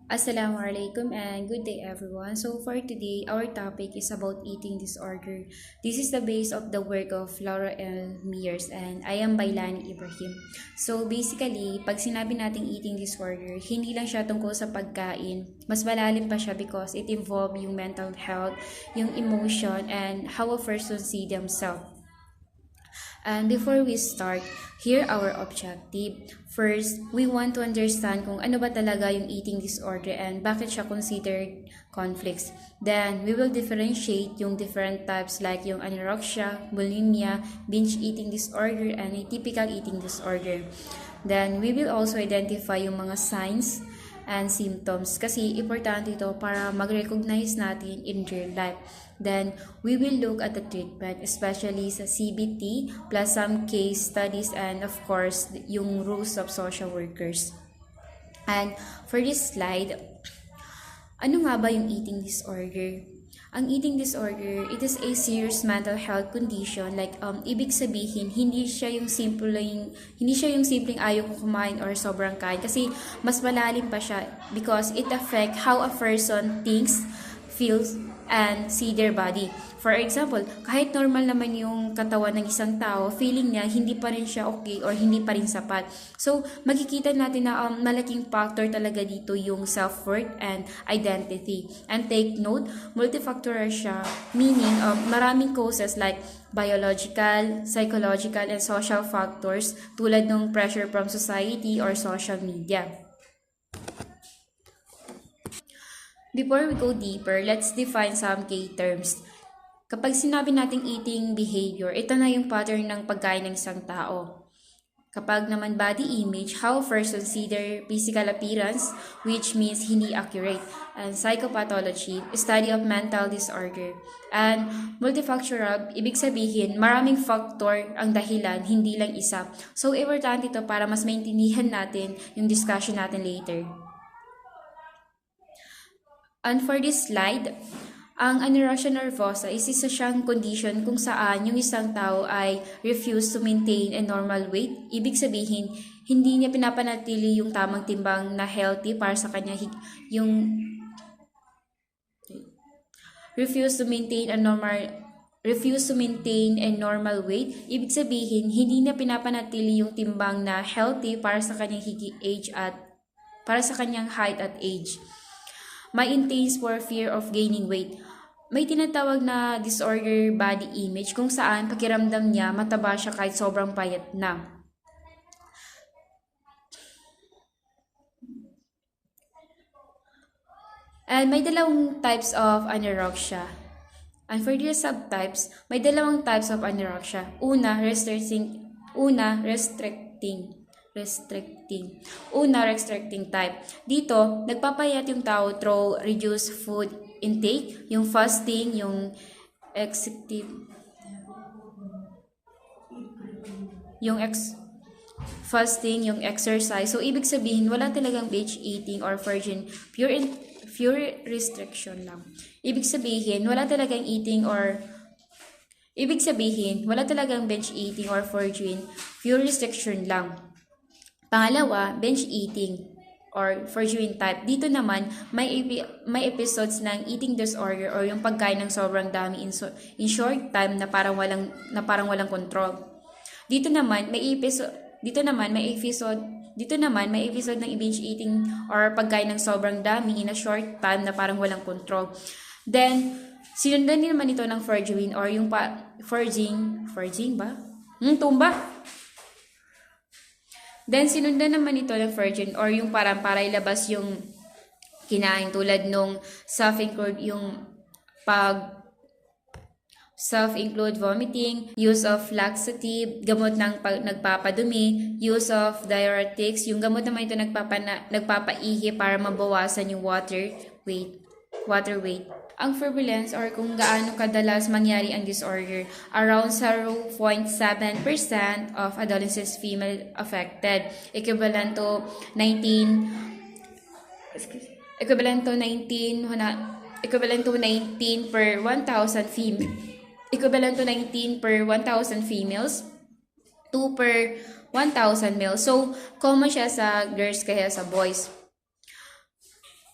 Assalamualaikum and good day everyone. So for today, our topic is about eating disorder. This is the base of the work of Laura L. Mears and I am Bailani Ibrahim. So basically, pag sinabi nating eating disorder, hindi lang siya tungkol sa pagkain. Mas malalim pa siya because it involves yung mental health, yung emotion, and how a person see themselves. And before we start, here our objective. First, we want to understand kung ano ba talaga yung eating disorder and bakit siya considered conflicts. Then, we will differentiate yung different types like yung anorexia, bulimia, binge eating disorder, and atypical eating disorder. Then, we will also identify yung mga signs and symptoms kasi importante ito para mag-recognize natin in real life. Then, we will look at the treatment, especially sa CBT, plus some case studies, and of course, yung rules of social workers. And for this slide, ano nga ba yung eating disorder? Ang eating disorder, it is a serious mental health condition. Like, ibig sabihin, hindi siya yung simpleng ayaw ko kumain or sobrang kain. Kasi mas malalim pa siya because it affect how a person thinks, feels, and see their body. For example, kahit normal naman yung katawan ng isang tao, feeling niya hindi pa rin siya okay or hindi pa rin sapat. So, makikita natin na malaking factor talaga dito yung self-worth and identity. And take note, multifactorial siya, meaning maraming causes like biological, psychological, and social factors tulad ng pressure from society or social media. Before we go deeper, let's define some key terms. Kapag sinabi nating eating behavior, ito na yung pattern ng pagkain ng isang tao. Kapag naman body image, how a person see their physical appearance, which means hindi accurate. And psychopathology, study of mental disorder. And multifactorial, ibig sabihin, maraming factor ang dahilan, hindi lang isa. So, importante ito para mas maintindihan natin yung discussion natin later. And for this slide, ang anorexia nervosa is isa siyang condition kung saan yung isang tao ay refuse to maintain a normal weight. Ibig sabihin, hindi niya pinapanatili yung tamang timbang na healthy para sa kanya. Yung refuse to maintain a normal weight. Ibig sabihin, hindi niya pinapanatili yung timbang na healthy para sa kanyang age at para sa kanyang height at age. May intense for fear of gaining weight. May tinatawag na disorder body image kung saan pakiramdam niya mataba siya kahit sobrang payat na. And may dalawang types of anorexia. And for their subtypes, may dalawang types of anorexia. Restricting type. Dito, nagpapayat yung tao through reduced food intake, yung fasting, yung fasting, yung exercise. So, ibig sabihin, wala talagang binge eating or virgin, pure restriction lang. Ibig sabihin, wala talagang binge eating or virgin, pure restriction lang. Pangalawa, binge eating or virgin type. Dito naman, may episodes ng eating disorder or yung pagkain ng sobrang dami in short time na parang walang control. Dito naman, may episode ng binge eating or pagkain ng sobrang dami in a short time na parang walang control. Then, sinundan din naman ito ng virgin or yung virgin ba? Tumba. Then, sinundan naman ito ng virgin or yung parang para ilabas yung kinain tulad nung self-include vomiting, use of laxative, gamot ng nagpapadumi, use of diuretics, yung gamot naman ito nagpapaihi para mabawasan yung water weight. Ang prevalence or kung gaano kadalas mangyari ang disorder, around 0.7% of adolescents female affected, equivalent to 19 per 1,000 females, 2 per 1,000 males. So, common siya sa girls kaya sa boys.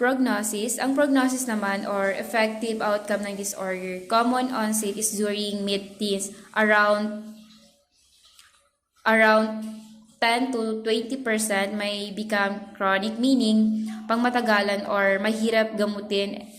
Prognosis. Ang prognosis naman or effective outcome ng disorder, common onset is during mid-teens, around 10 to 20% may become chronic, meaning pangmatagalan or mahirap gamutin,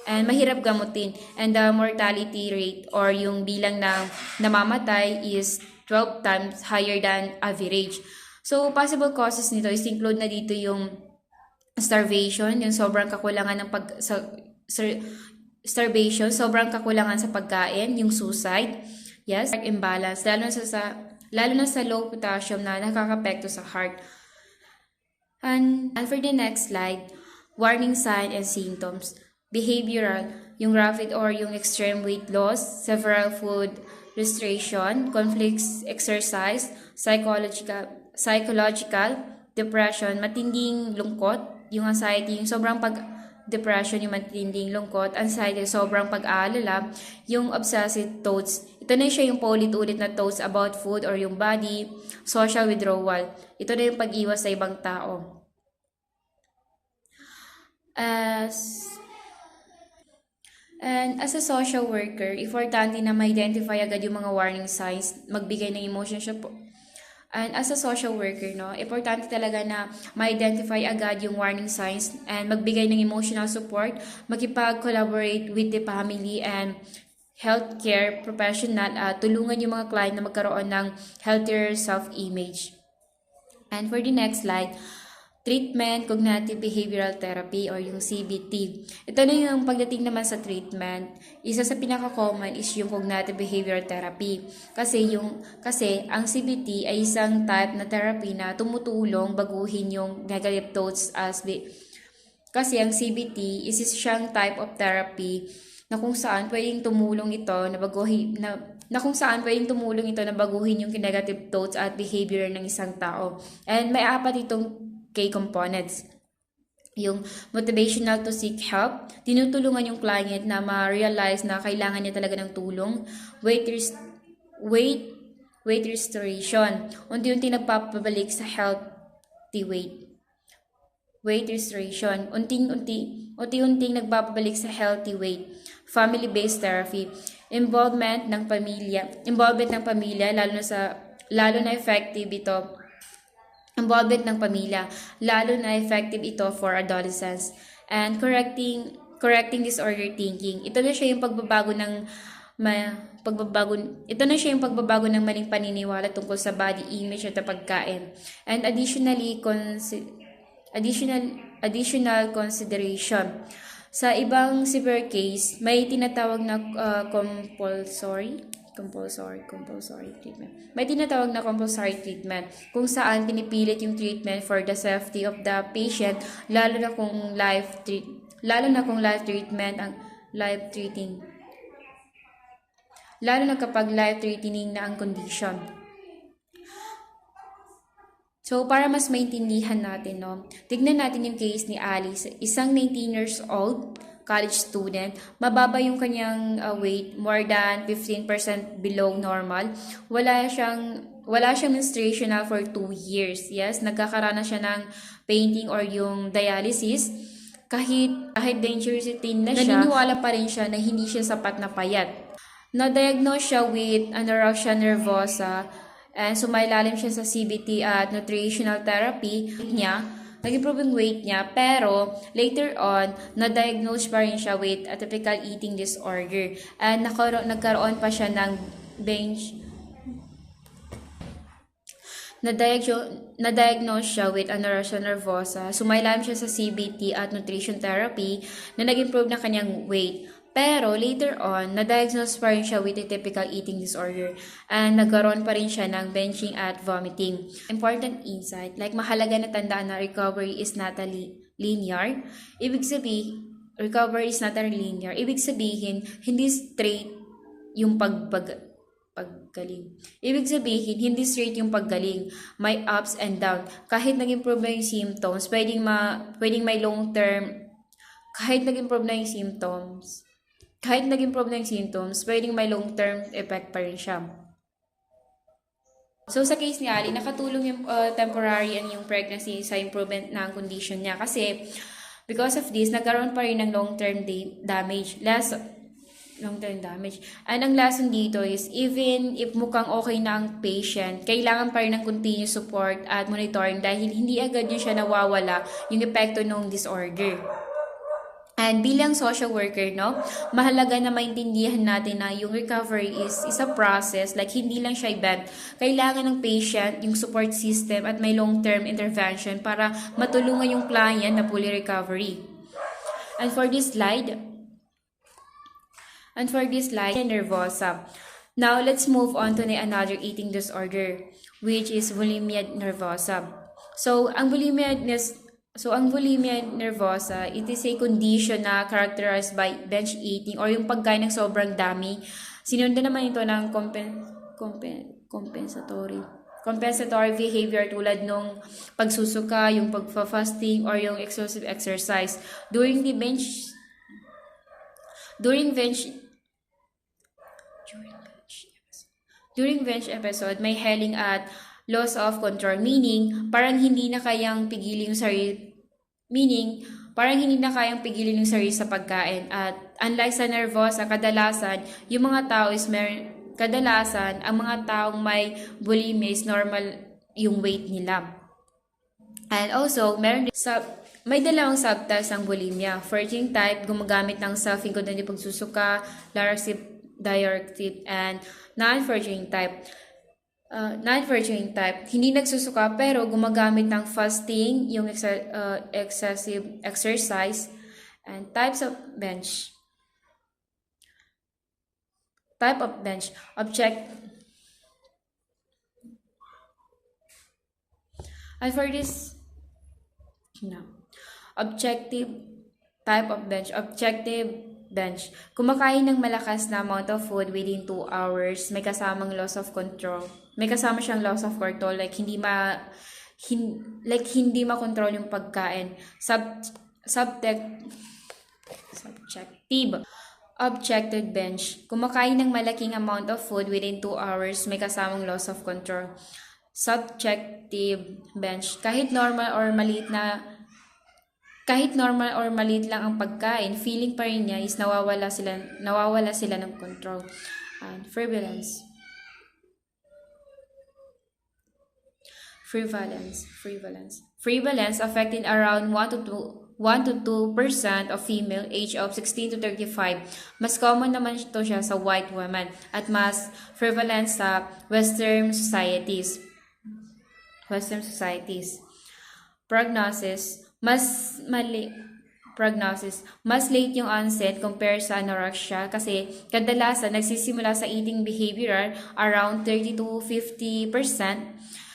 and the mortality rate or yung bilang ng namamatay is 12 times higher than average. So possible causes nito is include na dito yung starvation, yung sobrang kakulangan ng starvation, sobrang kakulangan sa pagkain, yung suicide, yes, imbalance, lalo na sa low potassium na nakakapekto sa heart. And for the next slide, warning sign and symptoms. Behavioral, yung rapid or yung extreme weight loss, several food restriction, conflicts exercise, psychological, depression, matinding lungkot, yung anxiety, yung sobrang depression, yung matinding lungkot, anxiety, sobrang pag-aalala, yung obsessive thoughts. Ito na siya yung paulit-ulit na thoughts about food or yung body, social withdrawal. Ito na yung pag-iwas sa ibang tao. And as a social worker, importante na ma-identify agad yung mga warning signs, magbigay ng emotion support. And as a social worker, importante talaga na ma-identify agad yung warning signs and magbigay ng emotional support, makipag-collaborate with the family and healthcare professional at tulungan yung mga client na magkaroon ng healthier self-image. And for the next slide, treatment, cognitive behavioral therapy or yung CBT. Ito na yung pagdating naman sa treatment. Isa sa pinaka-common is yung cognitive behavioral therapy. Kasi ang CBT ay isang type na therapy na tumutulong baguhin yung negative thoughts kasi ang CBT is isang type of therapy na kung saan pwedeng tumulong ito na baguhin yung negative thoughts at behavior ng isang tao. And may apat itong key components. Yung motivational to seek help, tinutulungan yung client na ma-realize na kailangan niya talaga ng tulong. Weight restoration, unti-unti nagpapabalik sa healthy weight. Weight restoration, unti-unting nagpapabalik sa healthy weight. Family-based therapy, involvement ng pamilya, lalo na effective ito for adolescents. And correcting disorder thinking. Ito na siya yung pagbabago ng maling paniniwala tungkol sa body image at pagkain. And additional consideration. Sa ibang severe case, may tinatawag na compulsory treatment. May tinatawag na compulsory treatment kung saan pinipilit yung treatment for the safety of the patient, lalo na kung kapag life-threatening na ang condition. So, para mas maintindihan natin, tignan natin yung case ni Alice, isang 19 years old college student. Mababa yung kanyang weight, more than 15% below normal. Wala siyang menstruation for 2 years. Yes, nagkakaranas siya ng painting or yung dialysis. Kahit dangerous na siya, naniniwala pa rin siya na hindi siya sapat na payat. Na-diagnose siya with anorexia nervosa and sumailalim siya sa CBT at nutritional therapy niya. Nag-improve yung weight niya, pero later on, na-diagnose pa rin siya with atypical eating disorder. And nagkaroon pa siya ng na-diagnose siya with anorexia nervosa. Sumailalim siya sa CBT at nutrition therapy na nag-improve na kanyang weight. Pero later on, na-diagnose pa rin siya with a typical eating disorder and nagkaroon pa rin siya ng benching at vomiting. Important insight, mahalaga na tandaan na recovery is not linear. Ibig sabihin, hindi straight yung paggaling. May ups and down. Kahit nag-improve na yung symptoms, pwedeng may long-term effect pa rin siya. So, sa case ni Ali, nakatulong yung temporary and yung pregnancy sa improvement ng condition niya. Kasi, Because of this, nagkaroon pa rin ng long-term damage. Long-term damage. And ang lesson dito is, even if mukhang okay na ang patient, kailangan pa rin ng continuous support at monitoring dahil hindi agad yun siya nawawala yung epekto ng disorder. And bilang social worker, no, mahalaga na maintindihan natin na yung recovery is a process, like hindi lang siya event. Kailangan ng patient, yung support system at may long-term intervention para matulungan yung client na fully recovery. And for this slide, nervosa. Now, let's move on to another eating disorder, which is bulimia nervosa. So, ang bulimia nervosa, it is a condition na characterized by binge eating or yung pagkain ng sobrang dami. Sinundan naman ito ng compensatory behavior tulad nung pagsusuka, yung pagfa-fasting, or yung excessive exercise. During binge episode, may healing at loss of control, meaning parang hindi na kayang pigilin yung sarili sa pagkain. At unlike sa nervosa, kadalasan ang mga taong may bulimia is normal yung weight nila. And also, may dalawang subtypes ng bulimia. Foraging type, gumagamit ng self-include na pagsusuka, diuretic, and non-foraging type. Hindi nagsusuka pero gumagamit ng fasting, yung excessive exercise, and type of bench. And for this, objective bench. Kumakain ng malakas na amount of food within 2 hours, may kasamang loss of control. May kasama siyang loss of control, like hindi makontrol yung pagkain. Objective bench. Kumakain ng malaking amount of food within 2 hours, may kasamang loss of control. Subjective bench. Kahit normal or maliit lang ang pagkain, feeling pa rin niya is nawawala sila ng control. And Prevalence affecting around 1 to 2% of female age of 16 to 35. Mas common naman ito siya sa white women at mas prevalent sa Western societies. Prognosis, mas late yung onset compared sa anorexia kasi kadalasan nagsisimula sa eating behavior around 30 to 50%,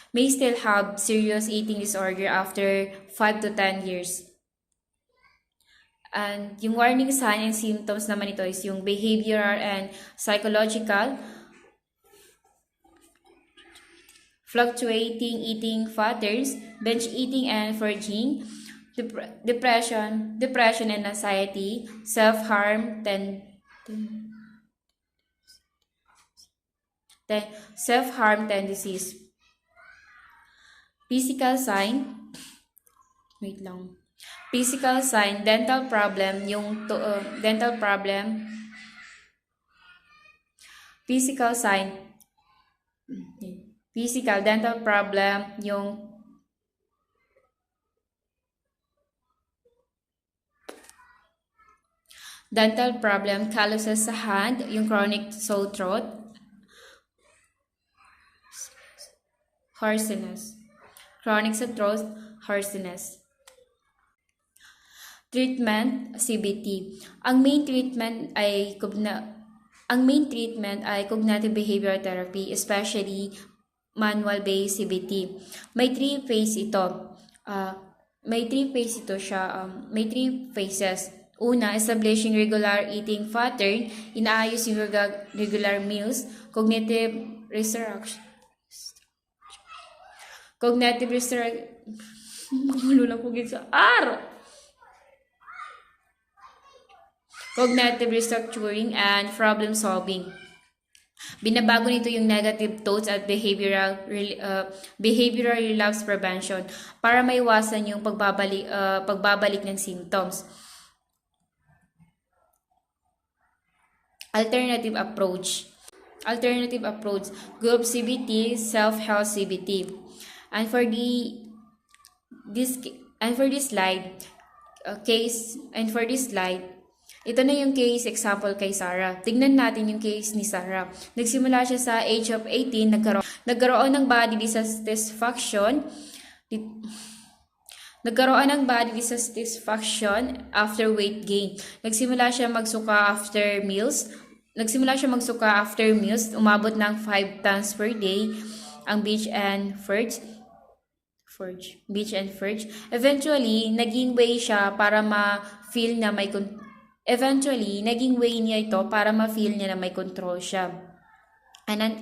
may still have serious eating disorder after 5 to 10 years. And yung warning sign and symptoms naman ito is yung behavioral and psychological, fluctuating eating patterns, binge eating and foraging, depression and anxiety, self-harm tendencies. Physical sign, dental problem, calluses sa hand, yung chronic sore throat, hoarseness. Treatment, CBT. Ang main treatment ay cognitive behavioral therapy, especially manual-based CBT. May 3 phases. Una, establishing regular eating pattern, inaayos yung regular meals, cognitive restoration. Cognitive restructuring and problem solving. Binabago nito yung negative thoughts at behavioral relapse prevention para maiwasan yung pagbabalik ng symptoms. Alternative approach, group CBT, self-help CBT. And for this slide, ito na yung case example kay Sarah. Tignan natin yung case ni Sarah. Nagsimula siya sa age of 18, nagkaroon ng body dissatisfaction. Nagkaroon ng body dissatisfaction after weight gain. Nagsimula siya magsuka after meals. Umabot ng 5 times per day ang beach and verge. Eventually, naging way niya ito para ma-feel niya na may control siya. And ang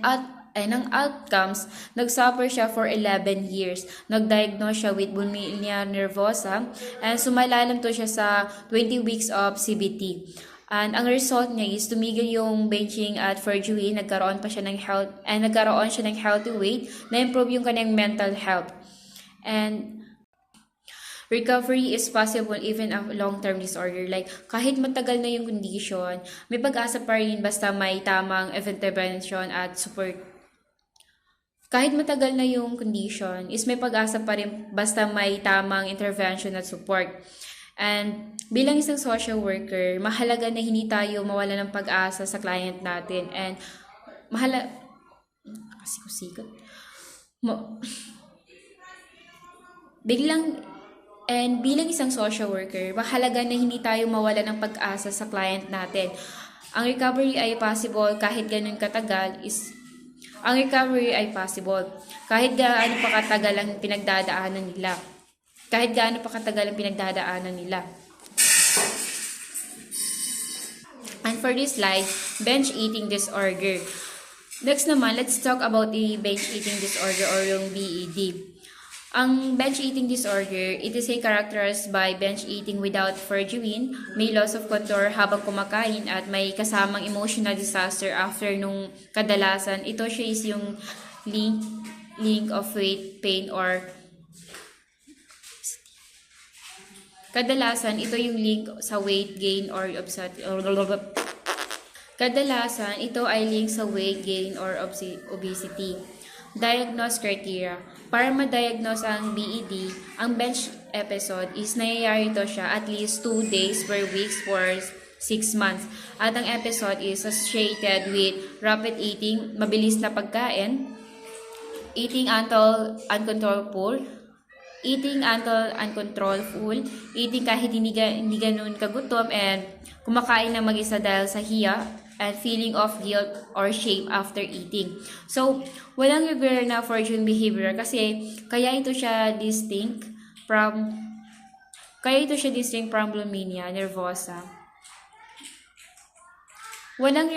outcomes, nagsuffer siya for 11 years. Nag-diagnose siya with bulimia nervosa and sumalalam to siya sa 20 weeks of CBT. And ang result niya is tumigil yung benching at Ferguin, nagkaroon siya ng healthy weight, na-improve yung kanyang mental health. And recovery is possible even a long-term disorder. Like, kahit matagal na yung condition, may pag-asa pa rin basta may tamang intervention at support. Kahit matagal na yung condition, is may pag-asa pa rin basta may tamang intervention at support. And bilang isang social worker, mahalaga na hindi tayo mawala ng pag-asa sa client natin. And bilang isang social worker, mahalaga na hindi tayo mawala ng pag-asa sa client natin. Ang recovery ay possible kahit gaano katagal pa katagal ang pinagdadaanan nila. And for this slide, binge eating disorder. Next naman, let's talk about the binge eating disorder or yung BED. Ang binge eating disorder, it is characterized by binge eating without Ferguin, may loss of control habang kumakain at may kasamang emotional disaster after nung kadalasan. Ito siya is yung link of weight, pain, or kadalasan ito yung link sa weight gain or obesity. Diagnose criteria. Para ma-diagnose ang BED, ang binge episode is nangyayari ito siya at least 2 days per week for 6 months. At ang episode is associated with rapid eating, mabilis na pagkain, eating until uncontrolled full, eating kahit hindi ganun kagutom, and kumakain na mag-isa dahil sa hiya, and feeling of guilt or shame after eating. So, walang regular na fortune behavior kasi kaya ito siya distinct from bulimia nervosa. Walang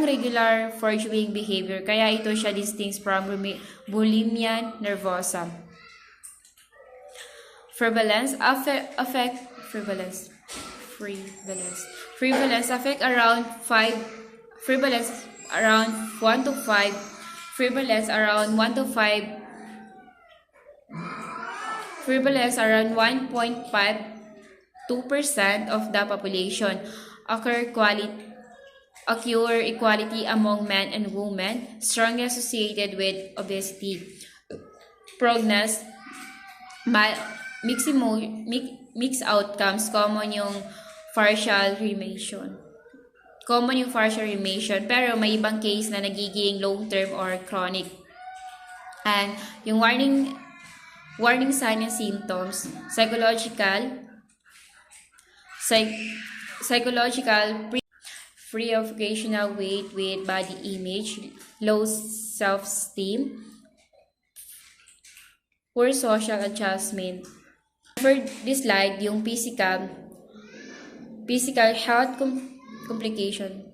regular fortune behavior kaya ito siya distinct from bulimia nervosa. Prevalence affect around 1 to 5 prevalence around 1 to 5 prevalence around 1.5 2% of the population. Occur equality among men and women, strongly associated with obesity. Prognosis, mixed outcomes, common yung partial remission, pero may ibang case na nagiging long-term or chronic. And yung warning sign and symptoms, psychological, free of occasional weight with body image, low self-esteem, poor social adjustment. For this slide, yung physical health complication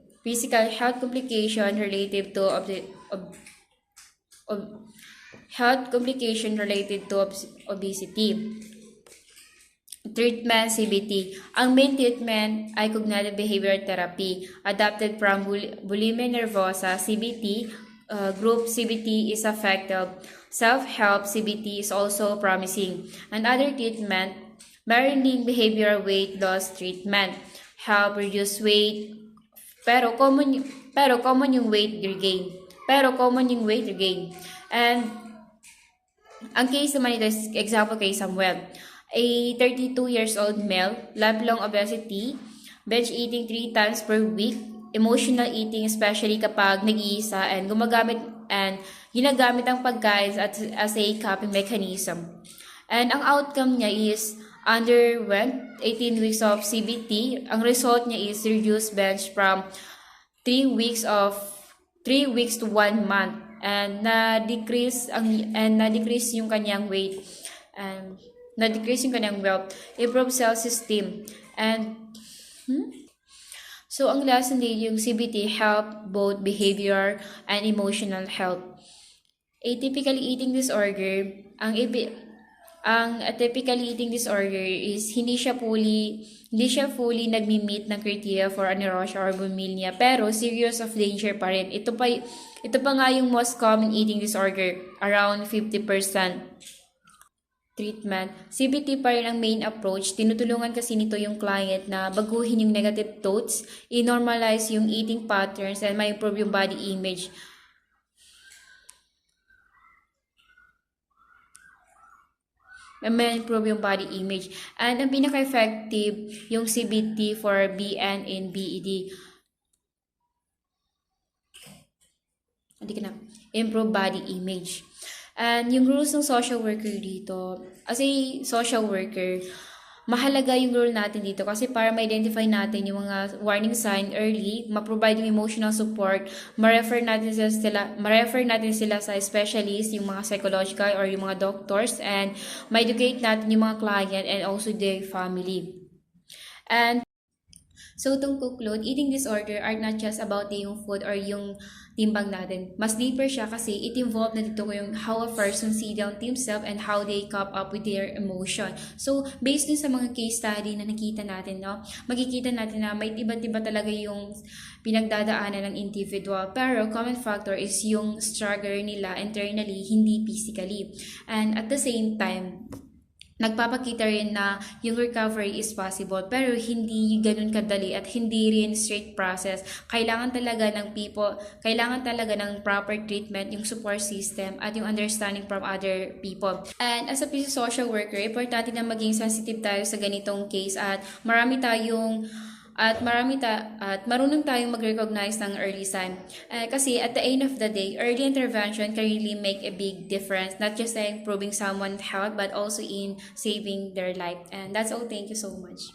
related to obesity. Treatment CBT. Ang main treatment ay cognitive behavioral therapy. Adapted from bulimia nervosa, CBT, group CBT is effective. Self-help CBT is also promising. And other treatment, Marilyn behavioral weight loss treatment. Help reduce weight, pero common yung weight regain. And ang case naman ito is example kay Samuel. A 32 years old male, lifelong obesity, binge eating 3 times per week, emotional eating especially kapag nag-iisa and ginagamit ang pagkain as a coping mechanism. And ang outcome niya is underwent 18 weeks of CBT. Ang result niya is reduced bench from 3 weeks to 1 month and na-decrease yung kanyang weight and na-decrease yung kanyang wealth, improve self-esteem and so ang lesson din yung CBT help both behavior and emotional health. Atypical eating disorder, ang atypical eating disorder is hindi siya fully nagmi-meet ng criteria for anorexia or bulimia pero serious of danger pa rin. Ito pa nga yung most common eating disorder, around 50%. Treatment. CBT pa rin ang main approach. Tinutulungan kasi nito yung client na baguhin yung negative thoughts, i-normalize yung eating patterns, and ma-improve yung body image. And ang pinaka-effective yung CBT for BN and BED. Improve body image. And yung rules ng social worker dito, as a social worker, mahalaga yung role natin dito kasi para ma-identify natin yung mga warning sign early, ma-provide yung emotional support, ma-refer natin sila sa specialist, yung mga psychological or yung mga doctors, and ma-educate natin yung mga client and also their family. And so, to conclude, eating disorder are not just about yung food or yung timbang natin. Mas deeper siya kasi it involved na dito yung how a person see down themselves and how they cope up with their emotion. So, based dun sa mga case study na nakita natin, no, makikita natin na may iba't-iba talaga yung pinagdadaanan ng individual. Pero, common factor is yung struggle nila internally, hindi physically. And at the same time, nagpapakita rin na yung recovery is possible pero hindi ganun kadali at hindi rin straight process. Kailangan talaga ng proper treatment, yung support system at yung understanding from other people. And as a social worker, importante na maging sensitive tayo sa ganitong case at marunong tayong mag-recognize ng early sign. Kasi at the end of the day, early intervention can really make a big difference, not just in improving someone's health, but also in saving their life. And that's all. Thank you so much.